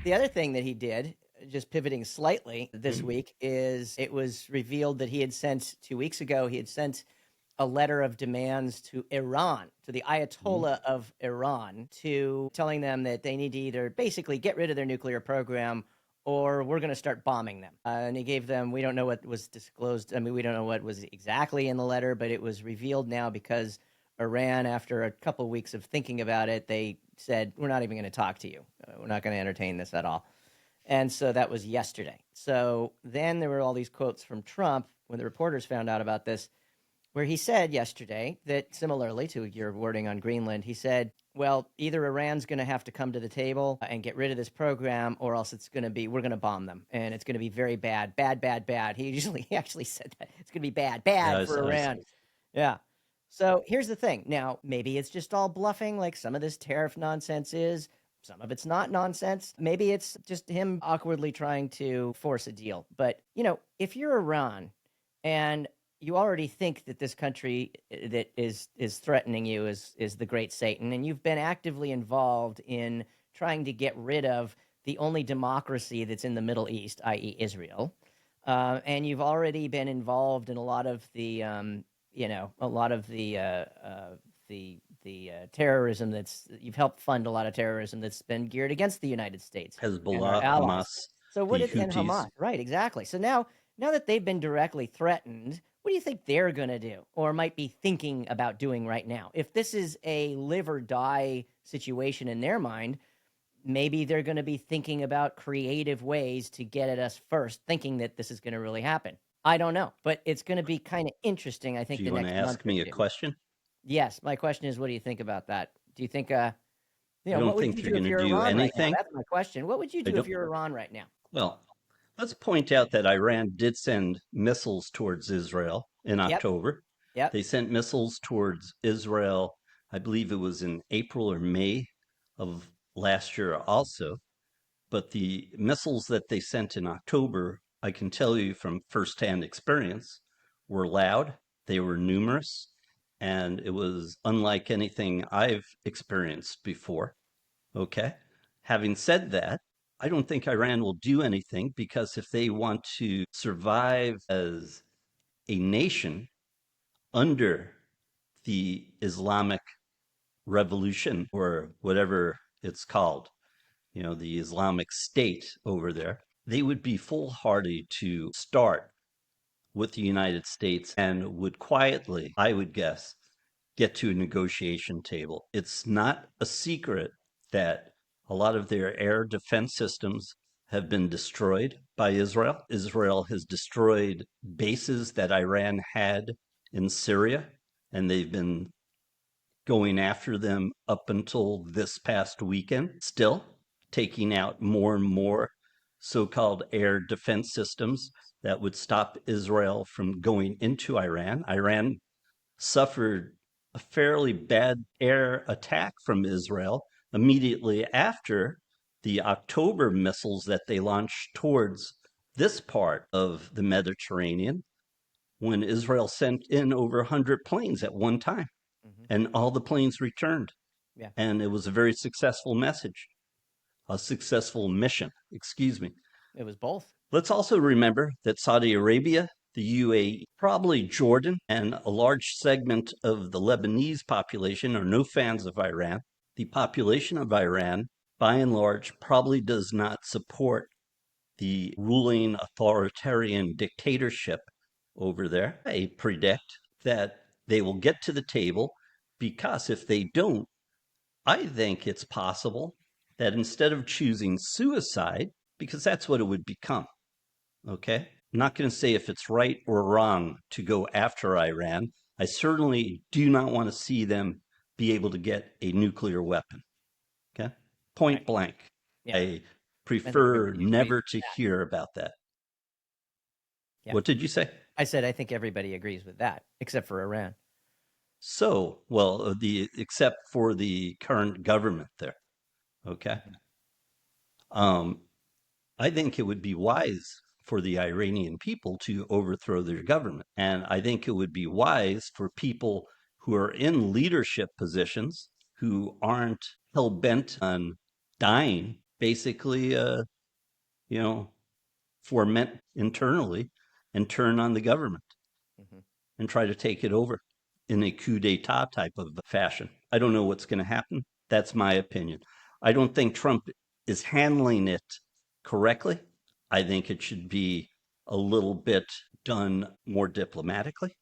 The other thing that he did, just pivoting slightly this week, is it was revealed that he had sent 2 weeks ago, he had sent a letter of demands to Iran, to the Mhm. Ayatollah of Iran, to telling them that they need to either basically get rid of their nuclear program or we're going to start bombing them. And he gave them, we don't know what was disclosed. I mean, we don't know what was exactly in the letter, but it was revealed now because Iran, after a couple of weeks of thinking about it, they said, we're not even going to talk to you. We're not going to entertain this at all. And so that was yesterday. So then there were all these quotes from Trump when the reporters found out about this, where he said yesterday that similarly to your wording on Greenland, he said, well, either Iran's going to have to come to the table and get rid of this program, or else it's going to be, we're going to bomb them. And it's going to be very bad, bad, bad, bad. He actually said that. It's going to be bad, Yeah, bad for Iran. Yeah. So here's the thing. Now, maybe it's just all bluffing, like some of this tariff nonsense is. Some of it's not nonsense. Maybe it's just him awkwardly trying to force a deal. But, if you're Iran and you already think that this country that is threatening you is the great Satan, and you've been actively involved in trying to get rid of the only democracy that's in the Middle East, i.e., Israel, and you've already been involved in a lot of the terrorism that's you've helped fund a lot of terrorism that's been geared against the United States and our Hezbollah, allies. Hamas, So the and Houthis. Hamas, right? Exactly. So now that they've been directly threatened, what do you think they're going to do or might be thinking about doing right now? If this is a live or die situation in their mind, maybe they're going to be thinking about creative ways to get at us first, thinking that this is going to really happen. I don't know, but it's going to be kind of interesting, I Do think, you the want to next month ask or me a two. question? Yes, my question is, what do you think about that? Do you think, I what don't would think you they're do going if to you're do Iran right now? anything. That's my question. What would you I do if don't. you're Iran right now? Well, let's point out that Iran did send missiles towards Israel in Yep, October. yep. They sent missiles towards Israel, I believe it was in April or May of last year also. But the missiles that they sent in October, I can tell you from firsthand experience, were loud, they were numerous, and it was unlike anything I've experienced before. Okay. Having said that, I don't think Iran will do anything because if they want to survive as a nation under the Islamic Revolution or whatever it's called, the Islamic State over there, they would be foolhardy to start with the United States and would quietly, I would guess, get to a negotiation table. It's not a secret that a lot of their air defense systems have been destroyed by Israel. Israel has destroyed bases that Iran had in Syria, and they've been going after them up until this past weekend, still taking out more and more so-called air defense systems that would stop Israel from going into Iran. Iran suffered a fairly bad air attack from Israel immediately after the October missiles that they launched towards this part of the Mediterranean when Israel sent in over 100 planes at one time Hmm. and all the planes returned. Yeah, And it was a very successful a successful mission, excuse me. it was both. Let's also remember that Saudi Arabia, the UAE, probably Jordan, and a large segment of the Lebanese population are no fans of Iran. The population of Iran, by and large, probably does not support the ruling authoritarian dictatorship over there. I predict that they will get to the table because if they don't, I think it's possible that instead of choosing suicide, because that's what it would become, okay? I'm not going to say if it's right or wrong to go after Iran. I certainly do not want to see them be able to get a nuclear weapon, okay? Right. Point blank. Yeah. I I think prefer everybody agrees never with to that. hear about that. Yeah. What did you say? I said I think everybody agrees with that, except for Iran. So, well, except for the current government there, okay? Mhm. Um, I think it would be wise for the Iranian people to overthrow their government. And I think it would be wise for people who are in leadership positions who aren't hell bent on dying basically, you know, ferment internally and turn on the government Hmm. and try to take it over in a coup d'etat type of fashion. I don't know what's going to happen. That's my opinion. I don't think Trump is handling it correctly. I think it should be a little bit done more diplomatically,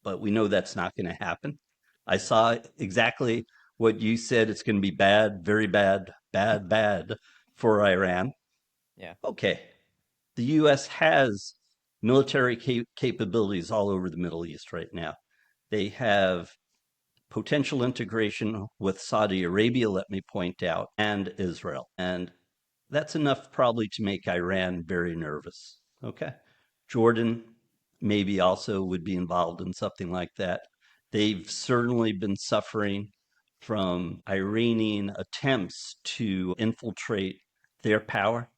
but we know that's not going to happen. I saw exactly what you said. It's going to be bad, very bad, bad, bad for Iran. Yeah. Okay. The U.S. has military capabilities all over the Middle East right now. They have potential integration with Saudi Arabia, let me point out, and Israel. And that's enough probably to make Iran very nervous. Okay. Jordan maybe also would be involved in something like that. They've certainly been suffering from Iranian attempts to infiltrate their power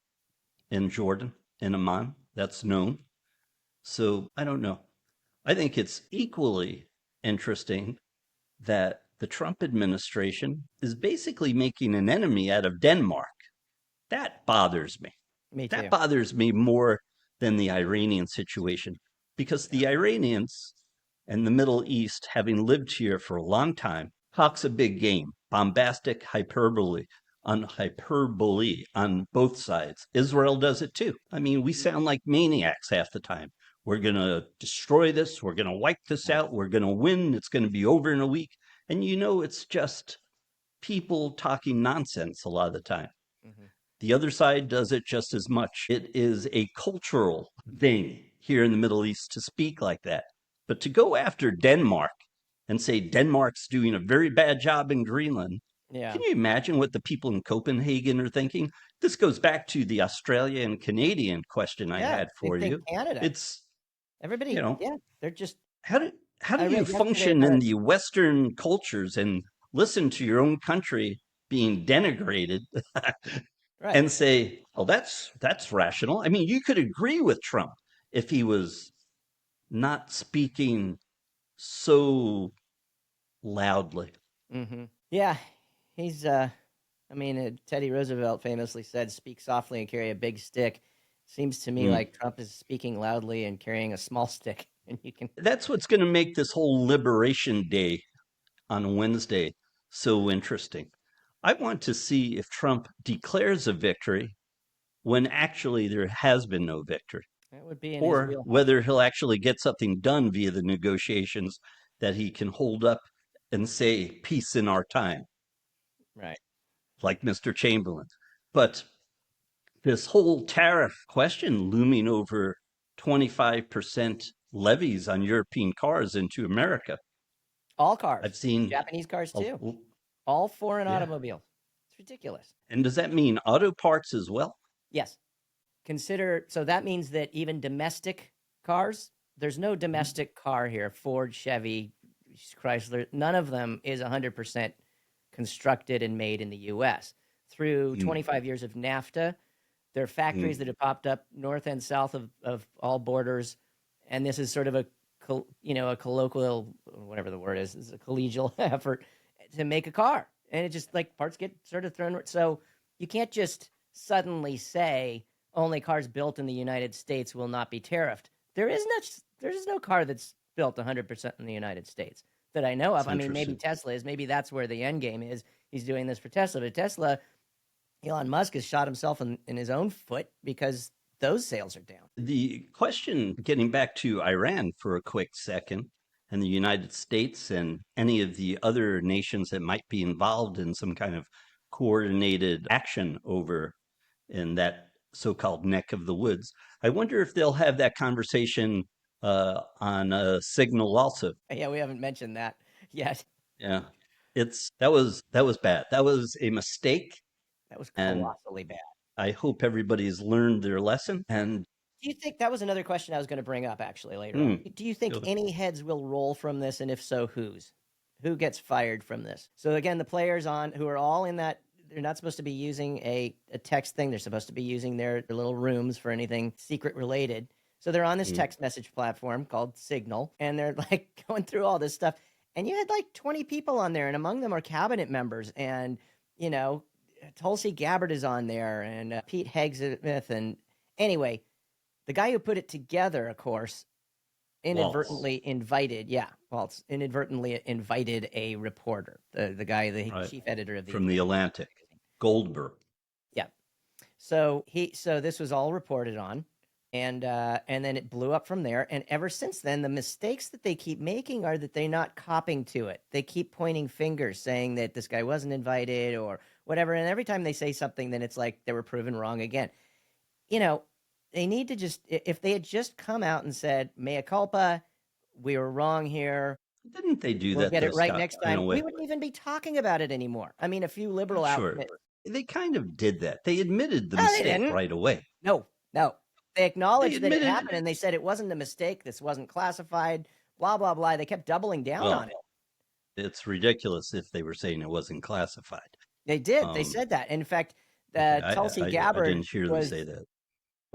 in Jordan, in Amman. That's known. So I don't know. I think it's equally interesting that the Trump administration is basically making an enemy out of Denmark. That bothers me. Me That too. bothers me more than the Iranian situation because Yeah. the Iranians and the Middle East, having lived here for a long time, talks a big game, bombastic hyperbole on both sides. Israel does it too. I mean, we sound like maniacs half the time. We're going to destroy this. We're going to wipe this Yeah. out. We're going to win. It's going to be over in a week. And you know, it's just people talking nonsense a lot of the time. Hmm. The other side does it just as much. It is a cultural thing here in the Middle East to speak like that. But to go after Denmark and say Denmark's doing a very bad job in Greenland, Yeah. can you imagine what the people in Copenhagen are thinking? This goes back to the Australian and Canadian question I Yeah. had They for think you. Canada. It's, you Everybody. know, Yeah. They're just. how do how do I you read yesterday function about in it. the Western cultures and listen to your own country being denigrated Right. and say, "Oh, that's rational." I mean, you could agree with Trump if he was not speaking so loudly. Hmm. Yeah. He's. I mean, Teddy Roosevelt famously said, "Speak softly and carry a big stick." Seems to me Mm. like Trump is speaking loudly and carrying a small stick, and you can. That's what's going to make this whole Liberation Day on Wednesday so interesting. I want to see if Trump declares a victory when actually there has been no victory, That would be in his or wheelhouse. whether he'll actually get something done via the negotiations that he can hold up and say, peace in our time, Right. like Mr. Chamberlain. But this whole tariff question looming over 25% levies on European cars into America. All I've cars, seen, Japanese cars a, too. All foreign yeah. automobiles. It's ridiculous. And does that mean auto parts as well? Yes. Consider so that means that even domestic cars, there's no domestic car here. Ford, Chevy, Chrysler, none of them is 100% constructed and made in the US. Through Mm, 25 years of NAFTA, there are factories mm, that have popped up north and south of all borders, and this is sort of a a colloquial, whatever the word is a collegial effort to make a car, and it just like parts get sort of thrown. So you can't just suddenly say only cars built in the United States will not be tariffed. There is no car that's built 100% in the United States that I know it's of. I mean, maybe interesting. Tesla is. Maybe that's where the end game is. He's doing this for Tesla, but Tesla Elon Musk has shot himself in his own foot because those sales are down. The question, getting back to Iran for a quick second, and the United States and any of the other nations that might be involved in some kind of coordinated action over in that so-called neck of the woods. I wonder if they'll have that conversation on a signal also. Yeah, we haven't mentioned that yet. Yeah, that was bad. That was a mistake, That was and colossally bad. I hope everybody's learned their lesson. And Do you think that was another question I was going to bring up actually later on? hmm, Do you think any heads will roll from this, and if so, whose? Who gets fired from this? So again, the players on who are all in that they're not supposed to be using a text thing. They're supposed to be using their little rooms for anything secret related. So they're on this hmm, text message platform called Signal, and they're like going through all this stuff. And you had like 20 people on there, and among them are cabinet members and you know Tulsi Gabbard is on there, and Pete Hegseth, and anyway, the guy who put it together, of course, inadvertently invited a reporter, the guy, the Right. chief editor of the From the Atlantic, Goldberg. Yeah. So this was all reported on, and then it blew up from there. And ever since then, the mistakes that they keep making are that they're not copping to it. They keep pointing fingers, saying that this guy wasn't invited or whatever. And every time they say something, then it's like they were proven wrong again. They need to just, if they had just come out and said, mea culpa, we were wrong here. Didn't they do We'll that, get though, it right Scott, next in a time. way? We wouldn't even be talking about it anymore. I mean, a few liberal Sure. outlets. They kind of did that. They admitted the No, they mistake didn't. right away. No. They acknowledged that it admitted happened, and they said it wasn't a mistake. This wasn't classified, blah, blah, blah. They kept doubling down on it. It's ridiculous if they were saying it wasn't classified. They did. They said that. In fact, Tulsi Gabbard I didn't hear them say that.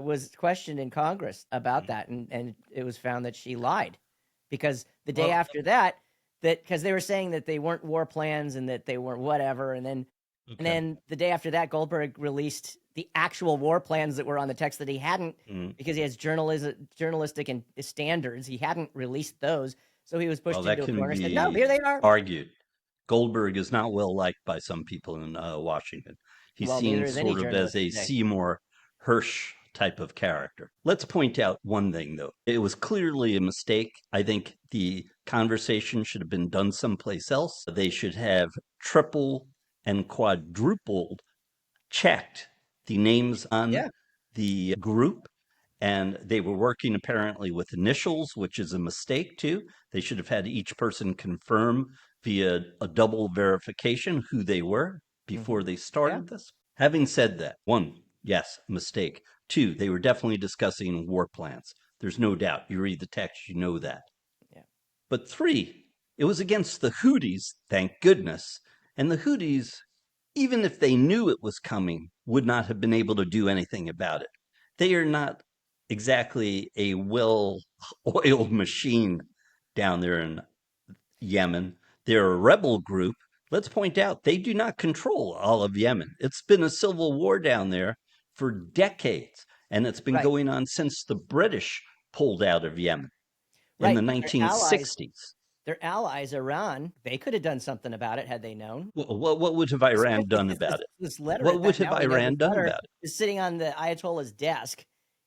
Was questioned in Congress about that, and it was found that she lied, because the day after that, because they were saying that they weren't war plans and that they weren't whatever, and then the day after that, Goldberg released the actual war plans that were on the text that he hadn't, because he has journalistic and standards. He hadn't released those, so he was pushed into a corner and said, "No, here they are." Argued. Goldberg is not well liked by some people in Washington. He's seen sort of as a Seymour Hersh type of character. Let's point out one thing, though. It was clearly a mistake. I think the conversation should have been done someplace else. They should have triple and quadrupled checked the names on the group, and they were working apparently with initials, which is a mistake too. They should have had each person confirm via a double verification who they were before they started this. Having said that, one, yes, mistake. Two, they were definitely discussing war plans. There's no doubt. You read the text, you know that. Yeah. But three, it was against the Houthis, thank goodness. And the Houthis, even if they knew it was coming, would not have been able to do anything about it. They are not exactly a well-oiled machine down there in Yemen. They're a rebel group. Let's point out, they do not control all of Yemen. It's been a civil war down there for decades, and it's been going on since the British pulled out of Yemen in the 1960s. Their allies, Iran, they could have done something about it had they known. What would have Iran done about it? This letter, what would have Iran done about it? Is sitting on the Ayatollah's desk,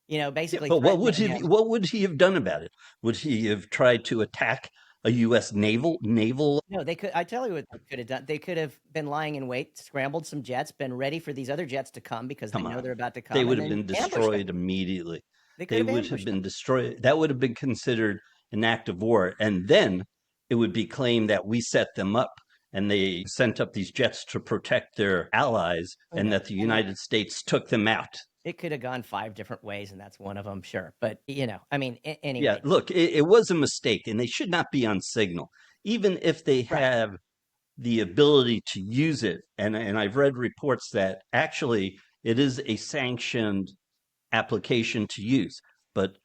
basically. But what would he have done about it? Would he have tried to attack a U.S. naval? No, they could. I tell you what they could have done. They could have been lying in wait, scrambled some jets, been ready for these other jets to come because they know they're about to come. They would have been destroyed immediately. They would have been destroyed. That would have been considered an act of war, and then it would be claimed that we set them up and they sent up these jets to protect their allies, and that the United States took them out. It could have gone 5 different ways, and that's one of them, sure. But, I mean, anyway. Yeah, look, it was a mistake, and they should not be on signal, even if they have the ability to use it. And I've read reports that actually it is a sanctioned application to use. But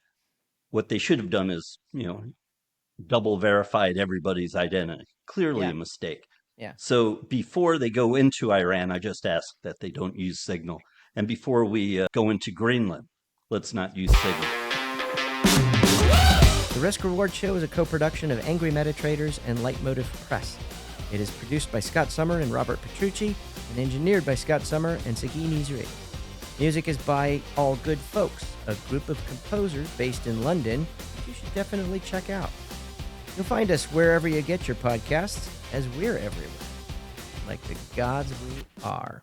what they should have done is, double verified everybody's identity. Clearly a mistake. Yeah. So before they go into Iran, I just ask that they don't use signal. And before we go into Greenland, let's not use signal. The Risk Reward Show is a co-production of Angry Metatraders and Leitmotiv Press. It is produced by Scott Summer and Robert Petrucci and engineered by Scott Summer and Sagi Nizri. Music is by All Good Folks, a group of composers based in London that you should definitely check out. You'll find us wherever you get your podcasts, as we're everywhere, like the gods we are.